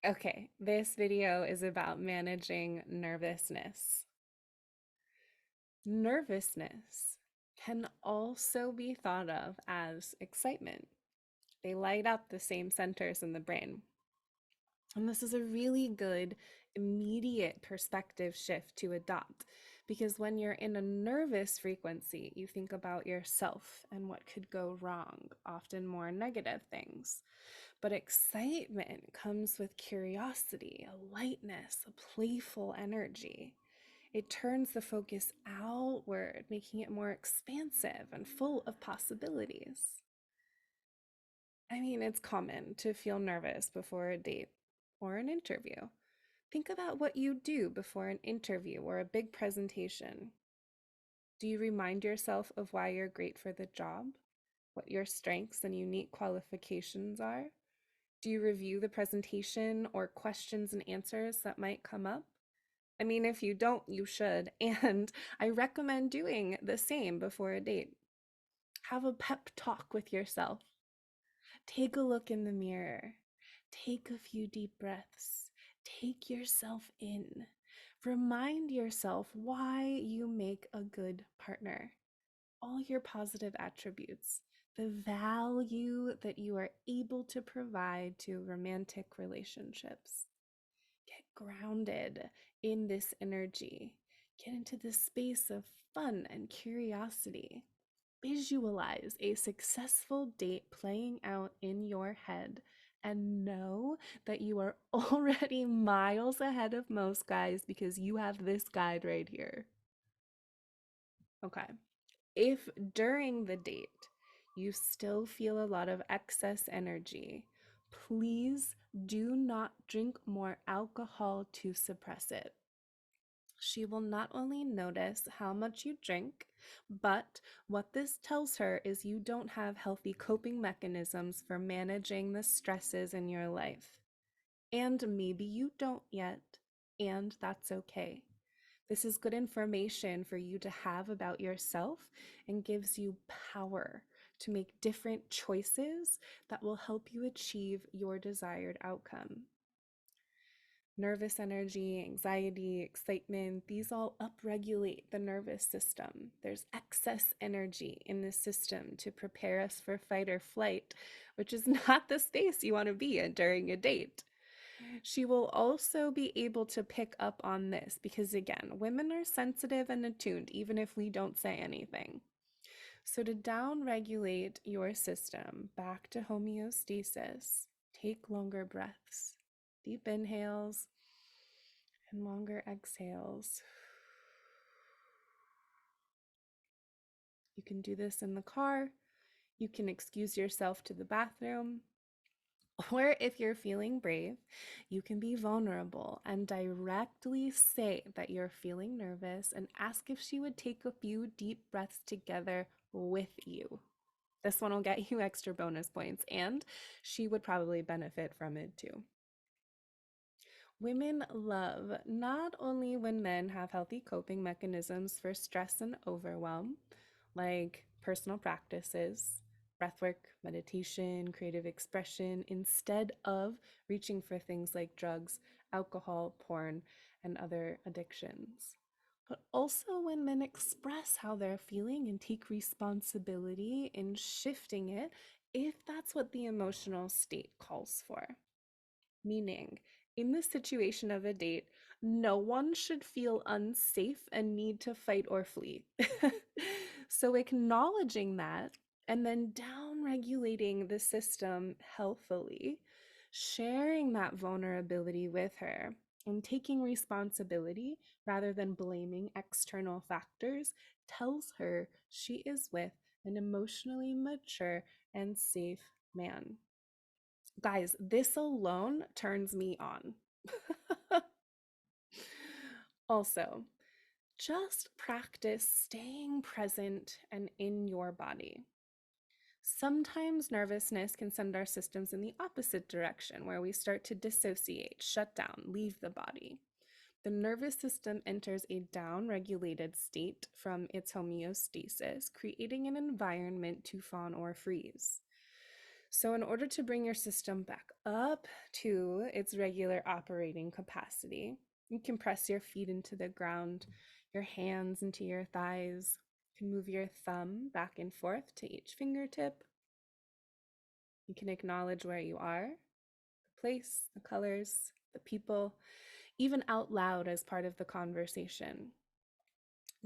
Okay, this video is about managing nervousness. Nervousness can also be thought of as excitement. They light up the same centers in the brain. And this is a really good immediate perspective shift to adopt because when you're in a nervous frequency, you think about yourself and what could go wrong, often more negative things. But excitement comes with curiosity, a lightness, a playful energy. It turns the focus outward, making it more expansive and full of possibilities. I mean, it's common to feel nervous before a date or an interview. Think about what you do before an interview or a big presentation. Do you remind yourself of why you're great for the job? What your strengths and unique qualifications are? Do you review the presentation or questions and answers that might come up? I mean, if you don't, you should. And I recommend doing the same before a date. Have a pep talk with yourself. Take a look in the mirror. Take a few deep breaths. Take yourself in. Remind yourself why you make a good partner. All your positive attributes, the value that you are able to provide to romantic relationships. Get grounded in this energy. Get into this space of fun and curiosity. Visualize a successful date playing out in your head and know that you are already miles ahead of most guys because you have this guide right here. Okay. If during the date you still feel a lot of excess energy, please do not drink more alcohol to suppress it. She will not only notice how much you drink, but what this tells her is you don't have healthy coping mechanisms for managing the stresses in your life. And maybe you don't yet, and that's okay. This is good information for you to have about yourself and gives you power to make different choices that will help you achieve your desired outcome. Nervous energy, anxiety, excitement, these all upregulate the nervous system. There's excess energy in the system to prepare us for fight or flight, which is not the space you want to be in during a date. She will also be able to pick up on this because, again, women are sensitive and attuned even if we don't say anything. So, to down regulate your system back to homeostasis, take longer breaths, deep inhales, and longer exhales. You can do this in the car. You can excuse yourself to the bathroom. Or if you're feeling brave, you can be vulnerable and directly say that you're feeling nervous and ask if she would take a few deep breaths together with you. This one will get you extra bonus points, and she would probably benefit from it too. Women love not only when men have healthy coping mechanisms for stress and overwhelm, like personal practices, breathwork, meditation, creative expression, instead of reaching for things like drugs, alcohol, porn, and other addictions. But also when men express how they're feeling and take responsibility in shifting it if that's what the emotional state calls for. Meaning, in the situation of a date, no one should feel unsafe and need to fight or flee. So, acknowledging that and then down regulating the system healthily, sharing that vulnerability with her, and taking responsibility rather than blaming external factors tells her she is with an emotionally mature and safe man. Guys, this alone turns me on. Also, just practice staying present and in your body. Sometimes nervousness can send our systems in the opposite direction, where we start to dissociate, shut down, leave the body. The nervous system enters a down-regulated state from its homeostasis, creating an environment to fawn or freeze. So, in order to bring your system back up to its regular operating capacity, you can press your feet into the ground, your hands into your thighs. You can move your thumb back and forth to each fingertip. You can acknowledge where you are, the place, the colors, the people, even out loud as part of the conversation.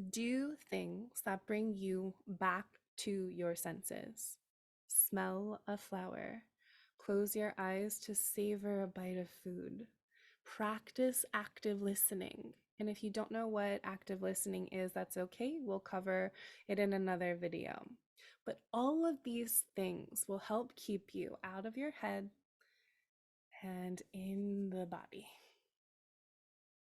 Do things that bring you back to your senses. Smell a flower. Close your eyes to savor a bite of food. Practice active listening. And if you don't know what active listening is, that's okay. We'll cover it in another video. But all of these things will help keep you out of your head and in the body.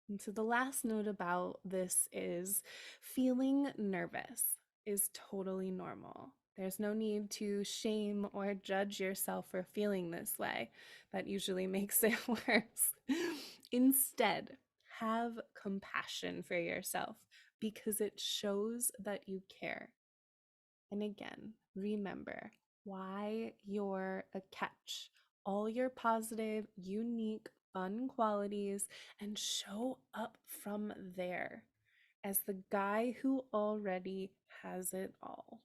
And so the last note about this is feeling nervous is totally normal. There's no need to shame or judge yourself for feeling this way. That usually makes it worse. Instead, have compassion for yourself because it shows that you care. And again, remember why you're a catch. All your positive, unique, fun qualities, and show up from there as the guy who already has it all.